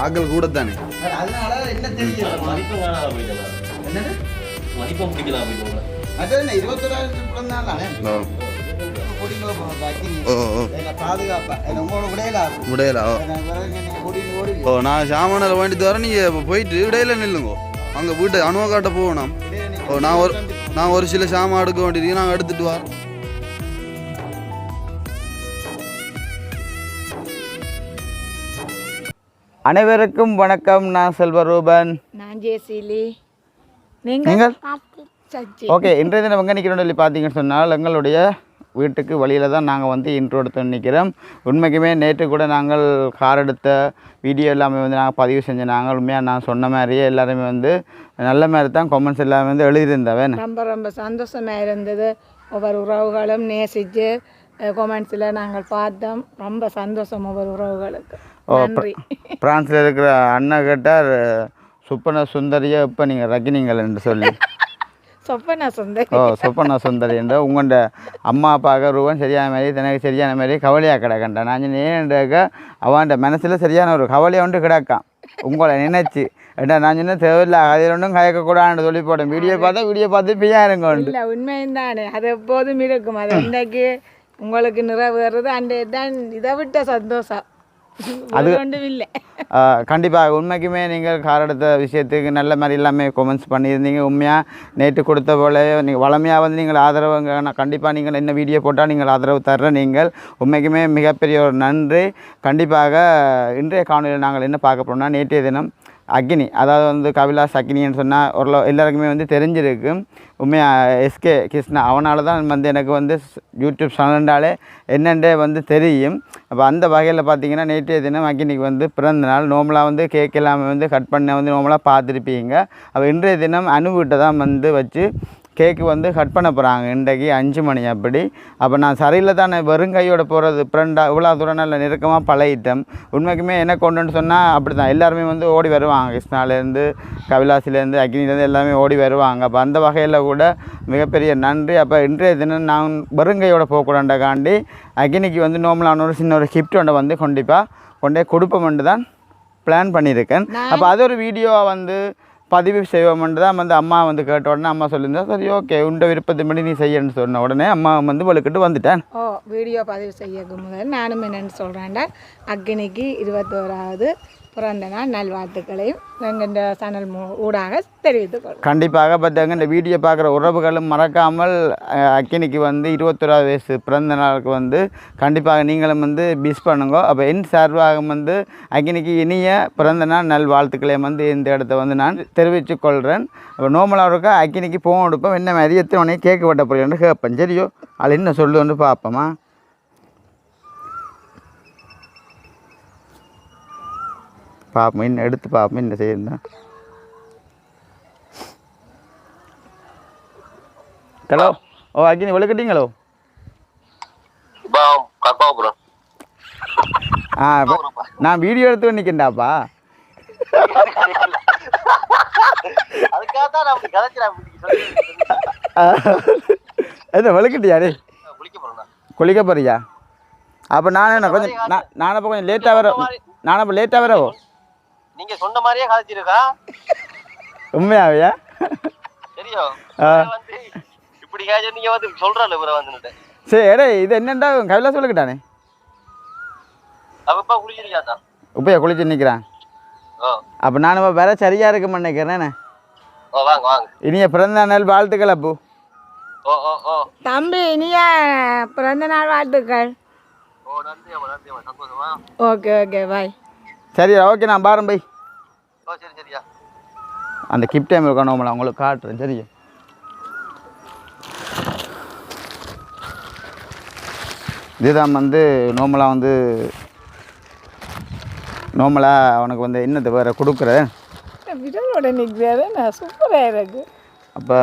ஆக்கள் கூட தானே நான் சாமானில் வேண்டிட்டு வரேன். நீங்கள் போயிட்டு இடையில நில்லுங்க. அங்கே வீட்டை அணுவ காட்ட போகணும். நான் ஒரு சில சாமான் எடுக்க வேண்டியிருக்கு. நாங்கள் எடுத்துட்டு வரோம். அனைவருக்கும் வணக்கம். நான் செல்வரூபன். நான் ஜெயசீலி. நீங்கள் ஓகே. இன்றைய தினம் எங்கே நிற்கிறோம் சொல்லி பார்த்தீங்கன்னு சொன்னால் எங்களுடைய வீட்டுக்கு வழியில் தான் நாங்கள் வந்து இன்ட்ரோ எடுத்து நிற்கிறோம். உண்மைக்குமே நேற்று கூட நாங்கள் கார் எடுத்த வீடியோ எல்லாமே வந்து நாங்கள் பதிவு செஞ்சோம். நாங்கள் உண்மையாக நான் சொன்ன மாதிரியே எல்லாருமே வந்து நல்ல மாதிரி தான் கமெண்ட்ஸ் எல்லாமே வந்து எழுதியிருந்தவன். ரொம்ப ரொம்ப சந்தோஷமாக இருந்தது. ஒவ்வொரு உறவுகளும் நேசித்து கமெண்ட்ஸில் நாங்கள் பார்த்தோம். ரொம்ப சந்தோஷம் ஒவ்வொரு உறவுகளுக்கு. பிரான்ஸில் இருக்கிற அண்ணா கேட்டார், சுப்பன சுந்தரியை இப்போ நீங்கள் ரக்கினீங்கள் என்று சொல்லி. சொப்பனா சுந்தரி. சொப்பனா சுந்தரி என்ற உங்கள்ட அம்மா அப்பாவுக்கு ரூபன் சரியான மாதிரி தனக்கு சரியான மாதிரி கவலையாக கிடக்கண்டேன். நான் ஏன்டாக்க அவன்ட மனசில் சரியான ஒரு கவலையை ஒன்று கிடக்கான் உங்களை நினைச்சு. ஏட்டா நான் சொன்ன தேவையில்லை அதில் ஒன்றும் கயக்கக்கூடாதுன்னு சொல்லி போட்டேன். வீடியோ பார்த்து பியா இருங்க. இல்லை உண்மையும் தானே, அது எப்போதும் இருக்கும். அது இன்றைக்கு உங்களுக்கு நிறைவேறது அந்த தான் இதை விட்ட சந்தோஷம் அது ஒன்றும் இல்லை. கண்டிப்பாக உண்மைக்குமே நீங்கள் கார் எடுத்த விஷயத்துக்கு நல்ல மாதிரி எல்லாமே கமெண்ட்ஸ் பண்ணியிருந்தீங்க. உண்மையாக நேற்று கொடுத்த போல நீங்கள் வளமையாக வந்து நீங்கள் ஆதரவுங்க. கண்டிப்பாக நீங்கள் என்ன வீடியோ போட்டால் நீங்கள் ஆதரவு தர்ற நீங்கள் உண்மைக்குமே மிகப்பெரிய ஒரு நன்றி. கண்டிப்பாக இன்றைய காணொலியில் நாங்கள் என்ன பார்க்க போகிறோம்னா, நேற்றைய தினம் அக்னி, அதாவது வந்து கவிலாஸ் அக்னின்னு சொன்னால் ஒரு எல்லாருக்குமே வந்து தெரிஞ்சிருக்கு. உண்மையாக எஸ்கே கிருஷ்ணா அவனால் தான் வந்து எனக்கு வந்து யூடியூப் சேனல்னாலே என்னென்றே வந்து தெரியும். அப்போ அந்த வகையில் பார்த்திங்கன்னா நேற்றைய தினம் அக்னிக்கு வந்து பிறந்த நாள். நார்மலாக வந்து கேக் எல்லாமே வந்து கட் பண்ண வந்து நார்மலாக பார்த்துருப்பீங்க. அப்போ இன்றைய தினம் அனுபவிட்ட தான் வந்து வச்சு கேக்கு வந்து கட் பண்ண போகிறாங்க இன்றைக்கு 5 மணி அப்படி. அப்போ நான் சரியில் தான் வெறும் கையோட போகிறது ஃப்ரெண்டாக இவ்வளோ தூரம் நல்ல நெருக்கமாக பழகிட்டேன். உண்மைக்குமே என்ன கொண்டுன்னு சொன்னால் அப்படி தான் எல்லாருமே வந்து ஓடி வருவாங்க. கிருஷ்ணாலேருந்து கவிலாசிலேருந்து அக்னிலேருந்து எல்லாமே ஓடி வருவாங்க. அப்போ அந்த வகையில் கூட மிகப்பெரிய நன்றி. அப்போ இன்றைய தினம் நான் வெறுங்கையோட போகக்கூடாண்டாக்காண்டி அக்னிக்கு வந்து நார்மலான ஒரு சின்ன ஒரு கிஃப்ட் ஒன்றை வந்து கொண்டே கொடுப்போம்னு தான் பிளான் பண்ணியிருக்கேன். அப்போ அது ஒரு வீடியோவை வந்து பதிவு செய்வோம்னு தான் வந்து அம்மா வந்து கேட்ட உடனே அம்மா சொல்லியிருந்தா சரி ஓகே உண்ட விருப்பத்தின்படி நீ செய்யன்னு சொன்ன உடனே அம்மா வந்து வலுக்கிட்டு வந்துட்டேன். வீடியோ பதிவு செய்யக்கு முதல் நானும் என்னென்னு சொல்கிறேன்டா, அக்னிக்கு 21வது பிறந்த நாள் நல்வாழ்த்துக்களையும் எங்கள் சேனல் ஊடாக தெரிவித்துக்கொள்ளும். கண்டிப்பாக பார்த்தாங்க இந்த வீடியோ பார்க்குற உறவுகளும் மறக்காமல் அக்னிக்கு வந்து 21வது வயசு பிறந்த நாளுக்கு வந்து கண்டிப்பாக நீங்களும் வந்து மிஸ் பண்ணுங்க. அப்போ என் சார்பாக வந்து அக்னிக்கு இனிய பிறந்த நாள் நல்வாழ்த்துக்களையும் வந்து இந்த இடத்த வந்து நான் தெரிவித்து கொள்கிறேன். அப்போ நோமலாக இருக்கா அக்னிக்கு போக எடுப்போம். என்ன மாதிரி எத்தனை உடனே கேட்க பட்ட போகிறேன்னு கேட்பேன். சரியோ அது என்ன சொல்லு வந்து பார்ப்போமா. பார்ப்போம் இன்னும் எடுத்து பார்ப்போம் என்ன செய்யணும். ஹலோ அக்னி விளக்கட்டீங்களோ? நான் வீடியோ எடுத்து நிற்கண்டாப்பா. என்ன விளக்கட்டியாடே குளிக்க போறியா? அப்போ நான் என்ன கொஞ்சம் நான் அப்போ கொஞ்சம் லேட்டாக வர நான் அப்போ லேட்டாக வரவோ நீங்க சொன்ன மாதிரியே கதைச்சிருக்கா உண்மையாவையா? தெரியும் இப்படி காய்ச்சி நீங்க வந்து சொல்றல இவரை வந்துட்டு சரி எடே இது என்னண்டா கையில சொல்லிக்கிட்டானே அப்பா குளிச்சிருக்கா உப்பையா குளிச்சு நிற்கிறான். அப்போ நான் வேற சரியா இருக்க நினைக்கிறேன். வாங்க வாங்க இனிய பிறந்த நாள் வாழ்த்துக்கள். அப்போ தம்பி இனிய பிறந்த நாள் வாழ்த்துக்கள். Okay okay bye. சரியா ஓகே நான் பாருங்க பை. சரி சரியா அந்த கிஃப்ட் டைம் இருக்கணும் உங்களுக்கு காட்டுறேன். சரியா இதுதான் வந்து நார்மலாக வந்து நார்மலாக அவனுக்கு வந்து என்னது வேறு கொடுக்குறேன். விரலோட நிற்கிறது நான் சூப்பராக இருக்கு. அப்போ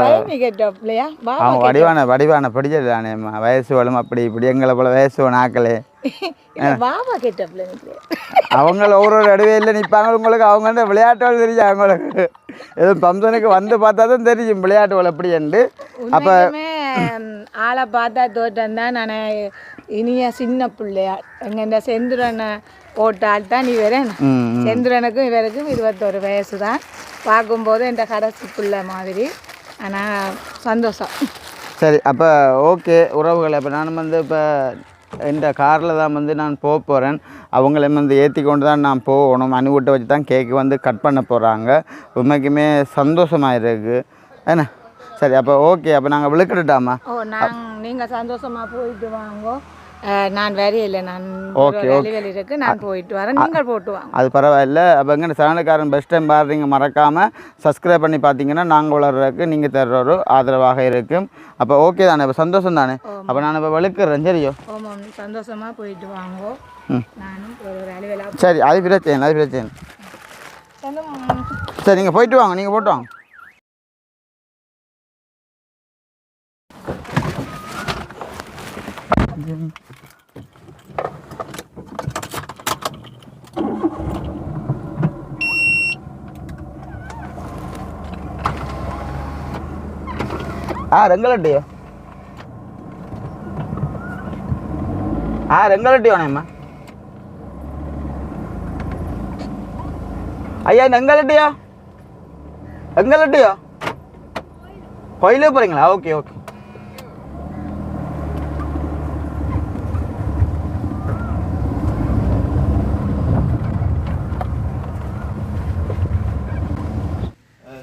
கேட்டோம்லையா அவன் வடிவான படிச்சதானே வயசு வளம் அப்படி இப்படி எங்களை போல வயசு நாக்களே பாபா கெட்டப்ல நிற்கிறேன். அவங்கள ஒரு இடைவெளியில் நிற்பாங்க. உங்களுக்கு அவங்க வந்து விளையாட்டுகள் தெரியும். அவங்களுக்கு எதுவும் ஃபங்க்ஷனுக்கு வந்து பார்த்தா தான் தெரியும் விளையாட்டுகள் எப்படி என்று. அப்போ ஆளை பார்த்தா தோட்டம் தான். நான் இனிய சின்ன பிள்ளையா எங்க செந்துரனை போட்டால் தான் இவரேன். செந்துரனுக்கும் இவருக்கும் 21 வயசு தான். பார்க்கும்போது என் கடைசி பிள்ளை மாதிரி. ஆனால் சந்தோஷம். சரி, அப்போ ஓகே உறவுகளை. இப்போ நான் வந்து இப்போ இந்த காரில் தான் வந்து நான் போக போகிறேன். அவங்களையும் வந்து ஏற்றி கொண்டு தான் நான் போகணும். அனுவிட்ட வச்சு தான் கேக்கு வந்து கட் பண்ண போகிறாங்க. உண்மைக்குமே சந்தோஷமாக இருக்குது என்ன. சரி, அப்போ ஓகே. அப்போ நாங்கள் விழுக்கிட்டுட்டாமா? நீங்கள் சந்தோஷமாக போயிட்டு வாங்க. நான் வேலையில் நான் ஓகே வேலை இருக்குது. நான் போயிட்டு வரேன். நீங்கள் போட்டு வாங்க. அது பரவாயில்ல. அப்போ எங்கள் சேனலுக்காரன் பெஸ்ட் டைம் பாடுறீங்க. மறக்காமல் சப்ஸ்கிரைப் பண்ணி பார்த்தீங்கன்னா நாங்கள் வளர்றதுக்கு நீங்கள் தர்ற ஒரு ஆதரவாக இருக்கும். அப்போ ஓகே தானே? இப்போ சந்தோஷம் தானே? அப்போ நான் இப்போ வெளுக்கிறேன். சரியோ? ஆமாம், சந்தோஷமாக போயிட்டு வாங்க. நானும் ஒரு வேலை. சரி, அது பிரச்சனை அது பிரச்சனை. சரி, நீங்கள் போயிட்டு வாங்க. நீங்கள் போட்டு வாங்க. ரெங்கலட்டியோ ரெங்கலட்டியோனேம்மா ஐயா. எங்கலட்டியோ எங்கலட்டியோ கோயிலுக்கு போகிறீங்களா? Okay okay.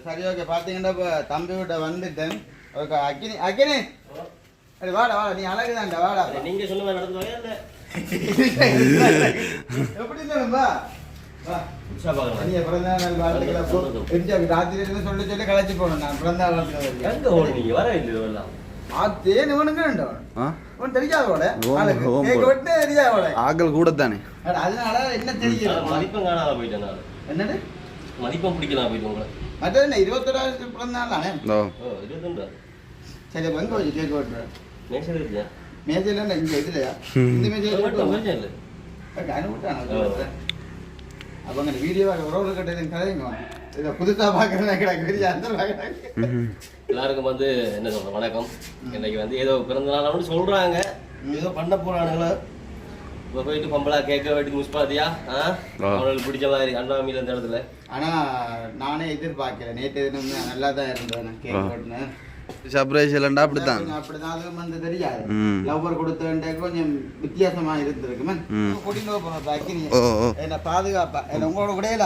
சரி, ஓகே. பார்த்தீங்கன்னா இப்போ தம்பி விட்ட வந்துட்டேன். ஓகே, அக்கினி அக்கினி சரி வாடா வாடா. நீ அழகுதான்டா வாடா. நீங்க சொல்லுங்க நடந்துவாங்க இல்ல எப்படி இருந்தாலும்பா வா. நீ பிறந்த நாள் வாழ்த்துக்களை ராத்திரி சொல்லி சொல்லி கலைச்சி போகணும். நான் பிறந்த நாள் வாழ்த்துக்கள் எங்க ஓடுனீங்க வர இல்லையோ எல்லாம் தேன் இவனுக்கு தெரியாதோட தெரியாதோட ஆக்கள் கூட தானே. அதனால என்ன தெரியும் மதிப்பம் காணாத போயிட்டேன் நான். என்னது மதிப்பம் பிடிக்கலாம் போயிட்டு உங்களை. மற்றது என்ன 21 பிறந்த நாள் தானே? 22. சரி, எங்கே வச்சு கேட்க விட்டுறேன். மேசையில் இருக்கியா? மேஜையில் இங்கே இதுலையா? இந்த மேஜையில் இல்லை அனுப்பிட்டாங்க. அவங்க வீடியோவாக உறவு கட்டது கதைங்க இதை புதுசாக பார்க்குறேன் கிடக்கு பெரிய அந்த எல்லாருக்கும் வந்து என்ன சொல்கிறேன் வணக்கம். இன்னைக்கு வந்து ஏதோ பிறந்த நாள் சொல்கிறாங்க, ஏதோ பண்ண போகிறானுங்களோ. இப்போ போயிட்டு பொம்பளா கேட்க வேண்டியது மிஸ் பார்த்தியா? அவங்களுக்கு பிடிச்ச மாதிரி அண்ணாமியில் இந்த இடத்துல. ஆனால் நானே எதிர்பார்க்கல. நேற்று தினம் நல்லா தான் இருந்தேன். கேக் போட்டுன்னு சர்ப்ரைஸ் இல்லைண்டா அப்படித்தான். அப்படிதான் அது வந்து தெரியாது. லவ்வர் கொடுத்த கொஞ்சம் வித்தியாசமா இருந்திருக்குமே. கூட்டிட்டு என்ன பாதுகாப்பா என்ன உங்களோட முடியல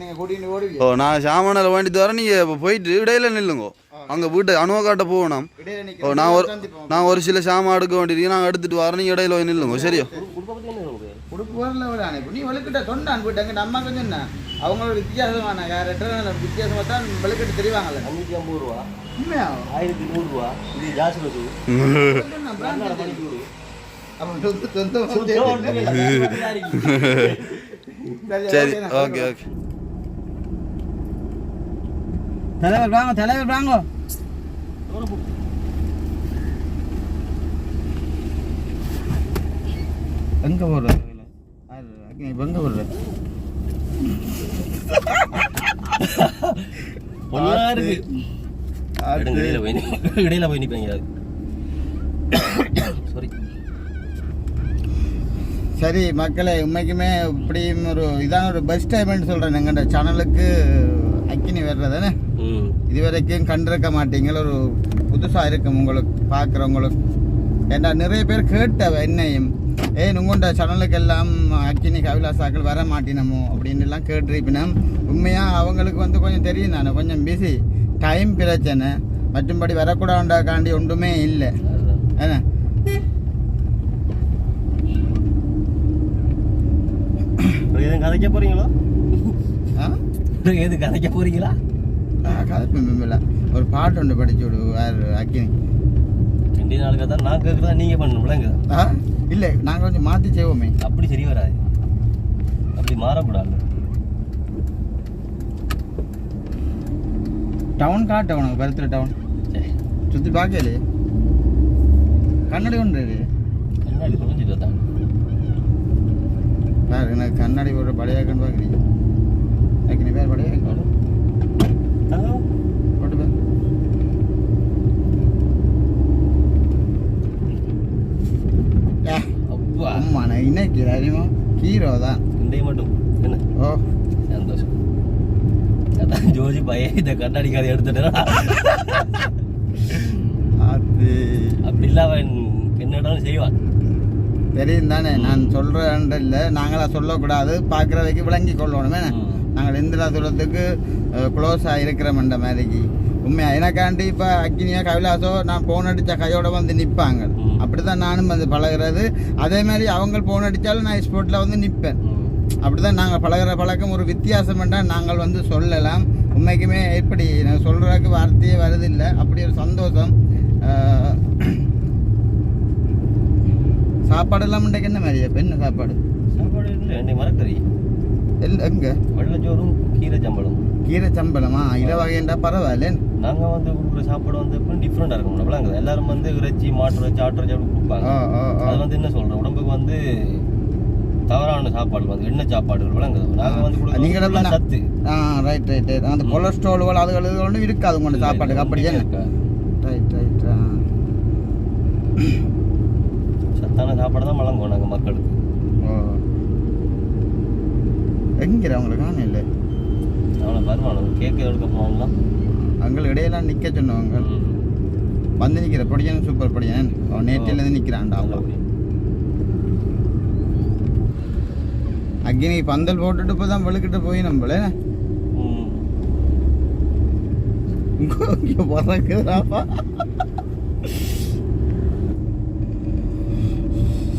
நீங்க கூட்டிட்டு ஓடுவீங்க. ஓ, நான் சாமானில் வேண்டிட்டு வரேன். நீங்க போயிட்டு இடையில நில்லுங்க. அங்கே வீட்டை அனுவக்காட்ட போகணும். ஓ, நான் ஒரு சில சாமான் எடுக்க வேண்டியிருக்கு. நாங்கள் எடுத்துட்டு வரேன். நீங்கள் இடையில நில்லுங்க. சரியா? உடுப்பு வரல விட நீ வெளுக்கிட்ட சொன்னான் போயிட்டாங்க. நம்ம கொஞ்சம் என்ன அவங்களோட வித்தியாசமான கேரக்டர் வித்தியாசமாக தான் வெளுக்கிட்டு தெரிவாங்கல்ல. 550 ரூபா உண்மையா? 1100 ரூபா. இது ஜாஸ்தி வச்சு சரி, ஓகே ஓகே. தலைவர் வாங்க, தலைவர் வாங்க. எங்க போடுற எங்க போடுற இடையில போய் நிற்பீங்க. சாரி. சரி மக்களே, உண்மைக்குமே இப்படியும் ஒரு இதான ஒரு பெஸ்ட் டைம்னு சொல்கிறேன். எங்கள்ட சேனலுக்கு அக்கினி வர்றதானே இது வரைக்கும் கண்டிருக்க மாட்டீங்க. ஒரு புதுசாக இருக்கும் உங்களுக்கு பார்க்குறவங்களுக்கு. ஏன்னா நிறைய பேர் கேட்டவ என்னையும் உங்கள்ட சேனலுக்கு எல்லாம் அக்கினி கவிலாசாக்கள் வர மாட்டினமோ அப்படின்னு எல்லாம் கேட்டிருப்பினோம். உண்மையாக அவங்களுக்கு வந்து கொஞ்சம் தெரியும் தானே, கொஞ்சம் பிஸி டைம் பிரச்சனை. மற்றும்படி வரக்கூடாண்டாக்காண்டி ஒன்றுமே இல்லை. ஏன்னா கதைக்க போறீங்களா? எது கதைக்க போறீங்களா? கதைப்பில்ல. ஒரு பாட்டு ஒன்று படிச்சு விடுவார் அக்கினி. 2 நாளுக்கு தான் நான் கேட்குறதா நீங்கள் பண்ணணும் விளங்க. இல்லை, நாங்கள் கொஞ்சம் மாற்றி செய்வோமே. அப்படி சரி வராது, அப்படி மாறக்கூடாது. டவுன் காட்ட உனக்கு பருத்துல டவுன் சுற்றி பார்க்கலையே. கண்ணாடி ஒன்று கண்ணாடி தொலைஞ்சிட்டு தான் வேறு எனக்கு கண்ணாடி போட்டு பழையாக்கன்னு பார்க்குறீங்க எனக்கு நீ பேர் பழையா போட்டு பேர் அப்பா அம்மா நான் இன்னைக்கு அறிமோ ஹீரோ தான் இன்றைய மட்டும் என்ன ஓ சந்தோஷம் அதான் ஜோஜி பையன் இந்த கண்ணாடி கதை எடுத்துட்டா அது அப்படி இல்லை அவன் என்னடாலும் செய்வான் தெரியும் தானே நான் சொல்கிறேன் இல்லை நாங்களாக சொல்லக்கூடாது பார்க்குறவைக்கு விளங்கி கொள்ளணுமே நாங்கள் இந்திரா தூரத்துக்கு க்ளோஸாக இருக்கிறோம்ன்ற மாதிரிக்கு உண்மையாக எனக்காண்டி இப்போ அக்கினியா கவிலாசோ நான் ஃபோன் அடித்தா கையோட வந்து நிற்பாங்க அப்படி தான் நானும் வந்து பழகிறது அதே மாதிரி அவங்க ஃபோன் அடித்தாலும் நான் ஸ்போர்ட்டில் வந்து நிற்பேன் அப்படி தான் நாங்கள் பழகிற பழக்கம் ஒரு வித்தியாசம் என்றால் நாங்கள் வந்து சொல்லலாம் உண்மைக்குமே எப்படி நான் சொல்கிறதுக்கு வார்த்தையே வருதில்லை அப்படி ஒரு சந்தோஷம் சாப்பாடெல்லாம் இன்றைக்கு என்ன மாதிரியா என்ன சாப்பாடு சாப்பாடு இல்லை என்னை மறக்கறி எங்கே வெள்ளச்சோறும் கீரை சம்பளம் கீரை சம்பளமா இலை வகைண்டா பரவாயில்ல நாங்கள் வந்து கொடுக்குற சாப்பாடு வந்து எப்படியும் டிஃப்ரெண்டாக இருக்கும் விளங்குது எல்லாரும் வந்து இறைச்சி மாட்டு இறைச்சி ஆட்டு இறைச்சி அப்படி கொடுப்பாங்க அது வந்து என்ன சொல்கிறேன் உடம்புக்கு வந்து தவறான சாப்பாடு வந்து எண்ணெய் சாப்பாடு விளங்குது நாங்கள் வந்து கொடுக்குற சத்து ரைட் ரைட் ரைட் அந்த கொலஸ்ட்ரால் அது ஒன்றும் இருக்காது உங்களோட சாப்பாட்டுக்கு அப்படியே ரைட் ரைட் சத்தான சாப்பாடு தான் வழங்குவோம் நாங்கள் மக்களுக்கு ஓ எங்கிற அவங்களுக்கு காணும் இல்லை அவனை வருவானு கேட்க எடுக்க போகலாம் அங்கே இடையெல்லாம் நிற்க சொன்னவங்க வந்து நிற்கிற பொடியன் சூப்பர் பொடியன் அவன் நேற்றிலேருந்து நிற்கிறான்டா அவங்க அக்னி பந்தல் போட்டுட்டு இப்போ தான் வெளுக்கிட்டு போய் நம்மளே இங்கே பறக்குறாப்பா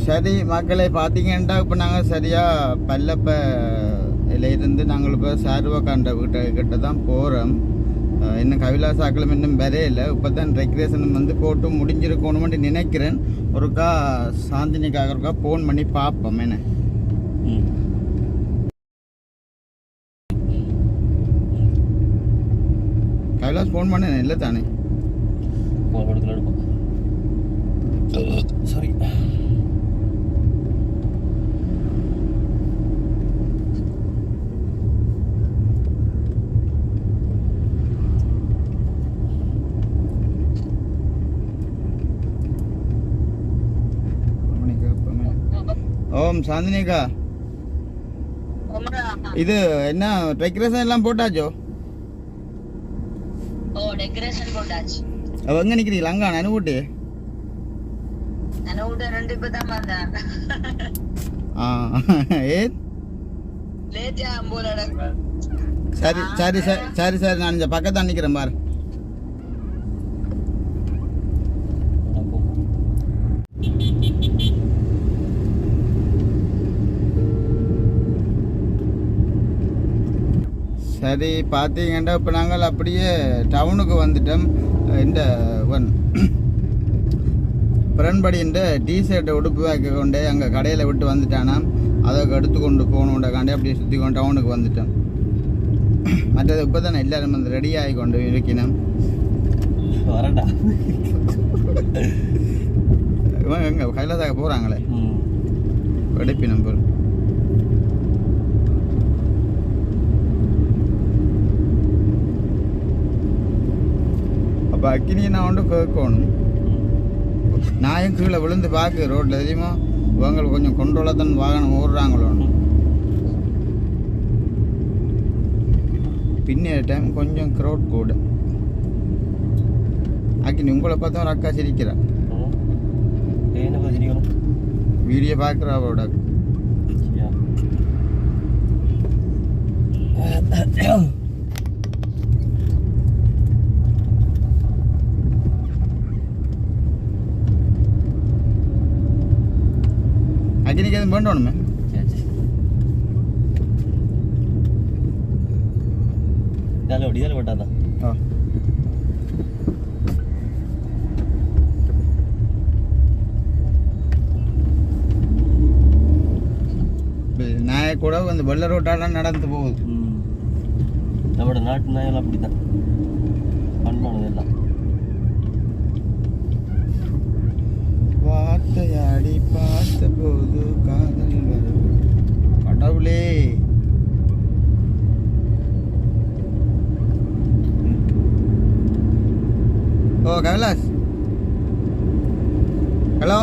சரி மக்களை பார்த்தீங்கன்னா இப்போ நாங்கள் சரியாக பல்லப்பையிலேருந்து நாங்கள் இப்போ சார்வக்காண்ட கிட்ட தான் போகிறோம் இன்னும் கவிலாசாக்களும் இன்னும் வரையில இப்போ தான் டெக்கரேஷன் வந்து போட்டு முடிஞ்சிருக்கணும்னு நினைக்கிறேன் ஒருக்கா சாந்தினிக்காக ஒருக்கா ஃபோன் பண்ணி பார்ப்போம் என்ன கைலாஸ் ஃபோன் பண்ண இல்லை தானே சாரி ஓம் சாந்தினிகா இது என்ன டெக்கரேஷன் எல்லாம் போட்டாச்சோ ஓ டெக்கரேஷன் போட்டாச்சு அவ எங்க நிக்கிறீங்க அங்க அனுபூட்டு அனுபூட்டு ரெண்டு பேர் தான் வந்தாங்க ஏன் லேட்டா போலடா சரி சரி சரி சரி நான் இந்த பக்கத்தான் நிக்கிறேன் பாரு சரி பார்த்தீங்கன்னா இப்போ நாங்கள் அப்படியே டவுனுக்கு வந்துட்டோம் இந்த ஒன் பிறன்படின்ற டிஷர்ட்டை உடுப்பு வைக்க கொண்டே அங்கே கடையில் விட்டு வந்துட்டானா அதை எடுத்து கொண்டு போகணுண்டாக்காண்டே அப்படியே சுற்றி கொண்டு டவுனுக்கு வந்துட்டோம் மற்றது இப்போ தானே எல்லோரும் வந்து ரெடி ஆகி கொண்டு இருக்கணும் வரண்டா இவங்க எங்கே கைலாசாக போகிறாங்களே வெடிப்பினம் போல் அப்போ அக்கினியை நான் ஒன்று கேட்கணும் நான் கீழே விழுந்து பார்க்கு ரோட்டில் தெரியுமா இவங்களுக்கு கொஞ்சம் கொண்டோல தான் வாகனம் ஓடுறாங்களோன்னு பின்னே டைம் கொஞ்சம் க்ரௌட் கூட அக்கினி உங்களை பார்த்தா ஒரு அக்கா சிரிக்கிறா வீடியோ பார்க்குறா அவரோட அக்கினிக்கு எதுவும் வேண்டணுமே டீசல் போட்டாதான் நாயை கூட அந்த வெள்ள ரோட்டாலாம் நடந்து போகுது நம்மளோட நாட்டு நாயெல்லாம் அப்படித்தான் பண்பானது எல்லாம் வார்த்தையாடி பா ஓ கவிலாஸ், ஹலோ.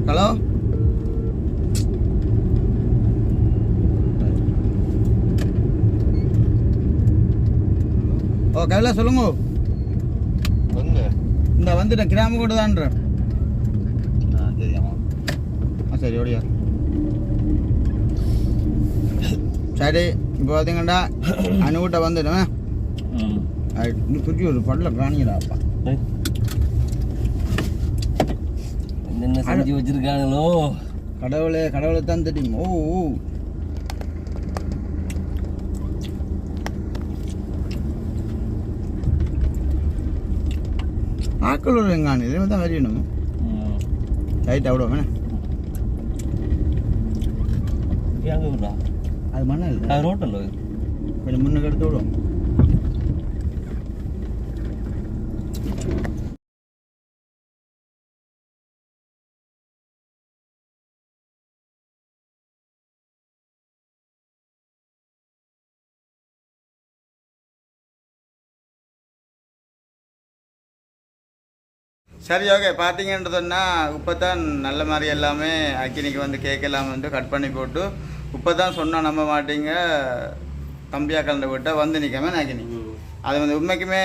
ஹலோ. ஓ கவிலா சொல்லுங்க. இந்த வந்துட்டேன், கிராம கூட தான்றேன். சரி ஓடியா. சரி இப்போ பார்த்தீங்கன்னா அனுகிட்ட வந்துடுவேன். இன்னும் சுற்றி ஒரு படல காணிடாப்பா. என்னென்ன செஞ்சு வச்சிருக்காங்களோ கடவுளை தான் தெரியும். ஓ ஆக்கள் ஒரு எங்கானு இதுவே தான் வரையணும். ரைட் அவ்வளோ வேணா அது மண்ணா இல்லை ரோட்டில் கொஞ்சம் முன்னுக்கு எடுத்து விடும். சரி ஓகே. பார்த்தீங்கன்னு சொன்னால் இப்போ தான் நல்ல மாதிரி எல்லாமே அக்கினிக்கு வந்து கேக் எல்லாம் வந்து கட் பண்ணி போட்டு இப்போ தான் சொன்னால் நம்ப மாட்டீங்க தம்பியா கலந்து விட்ட வந்து நிற்காம அக்கினி. அது வந்து உண்மைக்குமே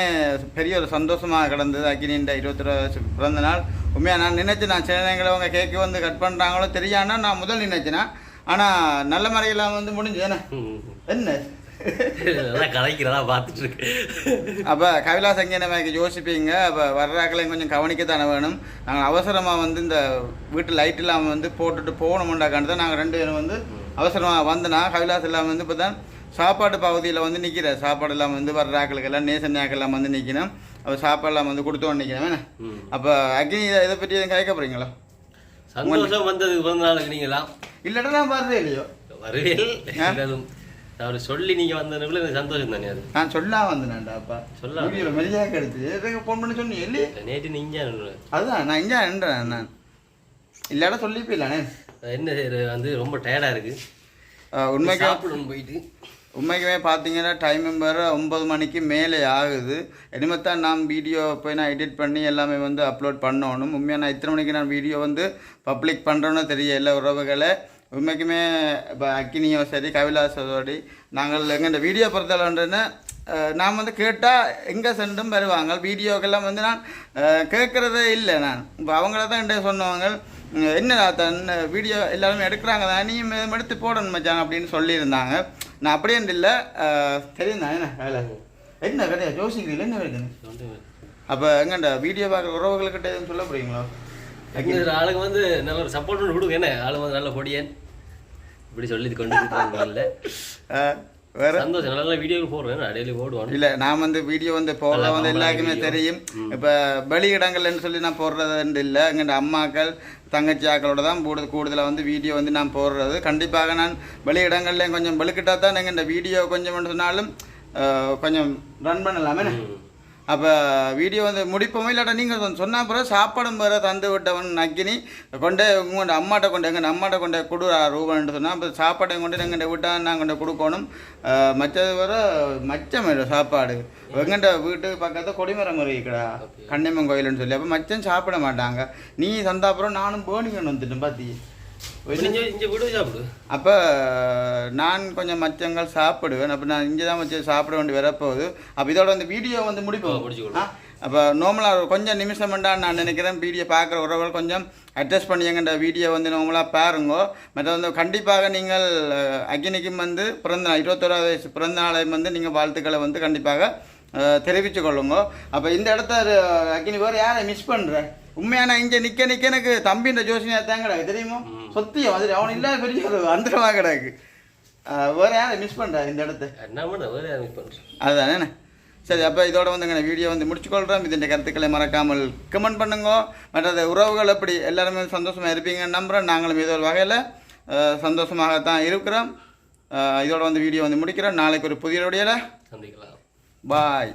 பெரிய ஒரு சந்தோஷமாக கிடந்தது. அக்கினின்ற 21 பிறந்த நாள். உண்மையாக நான் நினச்சேன், நான் சில நேரங்களை அவங்க கேக்கு வந்து கட் பண்ணுறாங்களோ தெரியானா நான் முதல் நினைச்சேன்னா, ஆனால் நல்ல மாதிரியெல்லாம் வந்து முடிஞ்சு என்ன கலைக்கிறதா பார்த்துட்டு இருக்கு. அப்போ கைலாஸ் அங்கே நம்ம யோசிப்பீங்க. அப்போ வர்றாக்களையும் கொஞ்சம் கவனிக்கத்தானே வேணும். நாங்கள் அவசரமாக வந்து இந்த வீட்டு லைட் இல்லாமல் வந்து போட்டுட்டு போகணுமுண்டாக்காண்டு தான் நாங்கள் 2 பேரும் வந்து அவசரமாக வந்தனா. கைலாஸ் எல்லாம் வந்து இப்போ தான் சாப்பாடு பகுதியில் வந்து நிற்கிறேன். சாப்பாடு எல்லாம் வந்து வர்றாக்களுக்கெல்லாம் நேசன்யாக்கெல்லாம் வந்து நிற்கணும். அப்போ சாப்பாடெல்லாம் வந்து கொடுத்தோன்னு நிற்கிறேன். அப்போ அக்னி இதை பற்றி எதுவும் கேட்க போகிறீங்களா? சந்தோஷம் வந்ததுக்கு பிறந்த நாளுக்கு நீங்களா இல்லைடா நான் வர்றதே இல்லையோ வருவேல் அவர் சொல்லி நீங்கள் வந்ததுக்குள்ள எனக்கு சந்தோஷம் தானே. அது நான் சொல்லா வந்தேன்டா. அப்பா சொல்ல மெரியாக எடுத்து ஃபோன் பண்ணி சொன்னீங்க இல்லையே. நேற்று நீங்கள் அதுதான் நான் இங்கே நின்றேன். நான் இல்லாட சொல்லி போயிடலானே. என்ன வந்து ரொம்ப டயர்டாக இருக்குது. உண்மைக்கு சாப்பிடணும் போயிட்டு. உண்மைக்குமே பார்த்தீங்கன்னா டைம் வேறு 9 மணிக்கு மேலே ஆகுது. இனிமேத்தான் நான் வீடியோ போய் நான் எடிட் பண்ணி எல்லாமே வந்து அப்லோட் பண்ணணும். உண்மையாக நான் இத்தனை மணிக்கு நான் வீடியோ வந்து பப்ளிக் பண்ணுறோன்னு தெரியல உறவுகளை. உண்மைக்குமே இப்போ அக்கினியோ சரி கவிலாசோடி நாங்கள் எங்கள் இந்த வீடியோ பொறுத்தளவுன்றேன்னு நான் வந்து கேட்டால் எங்கே சென்றும் வருவாங்க. வீடியோக்கெல்லாம் வந்து நான் கேட்குறதே இல்லை. நான் இப்போ அவங்கள தான் என்கிட்ட சொன்னவங்க, என்னடா தன் வீடியோ எல்லாருமே எடுக்கிறாங்க தான், நீ எடுத்து போடணும் மச்சான் அப்படின்னு சொல்லியிருந்தாங்க. நான் அப்படியே இல்லை தெரியுந்தா என்ன வேலை என்ன கிடையாது யோசிக்கிறீங்களா என்ன இருக்குன்னு. அப்போ எங்கண்டா வீடியோ பார்க்குற உறவுகள்கிட்ட எதுவும் சொல்ல போகிறீங்களோ? ஆளுங்க வந்து நல்ல ஒரு சப்போர்ட் பண்ணி கொடுங்க. என்ன ஆளுங்க வந்து நல்ல பொடியன் இப்படி சொல்லி கொண்டு இல்லை வேறு சந்தோஷம். நல்லா வீடியோ போடுறேன், டெய்லி போடுவான். இல்லை நான் வந்து வீடியோ வந்து போடுற வந்து எல்லாருக்குமே தெரியும். இப்போ வெளி இடங்கள்னு சொல்லி நான் போடுறது இல்லை. எங்கள் அம்மாக்கள் தங்கச்சி ஆக்களோட தான் கூடுதலாக வந்து வீடியோ வந்து நான் போடுறது. கண்டிப்பாக நான் வெளி இடங்கள்லேயும் கொஞ்சம் வெளுக்கிட்டா தான் நீங்கள் இந்த வீடியோ கொஞ்சம் சொன்னாலும் கொஞ்சம் ரன் பண்ணலாமே. அப்போ வீடியோ வந்து முடிப்போம். இல்லாட்டா நீங்கள் சொன்ன பிறகு சாப்பாடும் வேறு தந்து விட்டவன் அக்கினி கொண்டே உங்கள்கிட்ட அம்மாட்ட கொண்டு எங்கள் அம்மாட்ட கொண்டே கொடு ரூபான்னு சொன்னால் அப்போ சாப்பாட்டையும் கொண்டு எங்கள்கிட்ட விட்டால் நான் கொண்டு கொடுக்கணும். மற்றது வேறு மச்சம் சாப்பாடு எங்கள்கிட்ட வீட்டுக்கு பக்கத்தில் கொடிமரம் இருக்குடா கண்ணியம்மன் கோயிலுன்னு சொல்லி. அப்போ மச்சம் சாப்பிட மாட்டாங்க. நீ சந்தாப்புறம் நானும் போனிங்கன்னு வந்துட்டேன் பார்த்தி. அப்போ நான் கொஞ்சம் மச்சங்கள் சாப்பிடுவேன். அப்போ நான் இங்கே தான் வச்சு சாப்பிட வேண்டி வரப்போகுது. அப்போ இதோட வந்து வீடியோ வந்து முடிப்போம். அப்போ நார்மலாக கொஞ்சம் நிமிஷம்டா நான் நினைக்கிறேன். வீடியோ பார்க்குற உறவுகள் கொஞ்சம் அட்ஜஸ்ட் பண்ணியங்கன்ற வீடியோ வந்து நார்மலாக பாருங்கோ. மற்ற வந்து கண்டிப்பாக நீங்கள் அக்கினிக்கும் வந்து பிறந்தநாள் 21வது வயசு பிறந்த நாளை வந்து நீங்கள் வாழ்த்துக்களை வந்து கண்டிப்பாக தெரிவித்து கொள்ளுங்க. அப்போ இந்த இடத்த அக்கினி வேறு யாரை மிஸ் பண்ணுறேன் உண்மையான இங்கே நிற்க எனக்கு தம்பின்ற ஜோசினியா தான் கிடக்கு தெரியுமோ. சொத்தியம் அது அவன் இல்லாத பெரிய ஒரு அந்தரமாக கிடக்கு. வேறு யாரை மிஸ் பண்ணுறேன் இந்த இடத்த அதுதானே. சரி அப்போ இதோட வந்து எங்கள் வீடியோ வந்து முடிச்சுக்கொள்கிறோம். இதன் கருத்துக்களை மறக்காமல் கமெண்ட் பண்ணுங்க. மற்ற உறவுகள் எப்படி எல்லாருமே சந்தோஷமாக இருப்பீங்கன்னு நம்புகிறேன். நாங்களும் ஏதோ ஒரு வகையில் சந்தோஷமாகத்தான் இருக்கிறோம். இதோட வந்து வீடியோ வந்து முடிக்கிறோம். நாளைக்கு ஒரு புதிய வீடியோவில் சந்திக்கலாம். பாய்.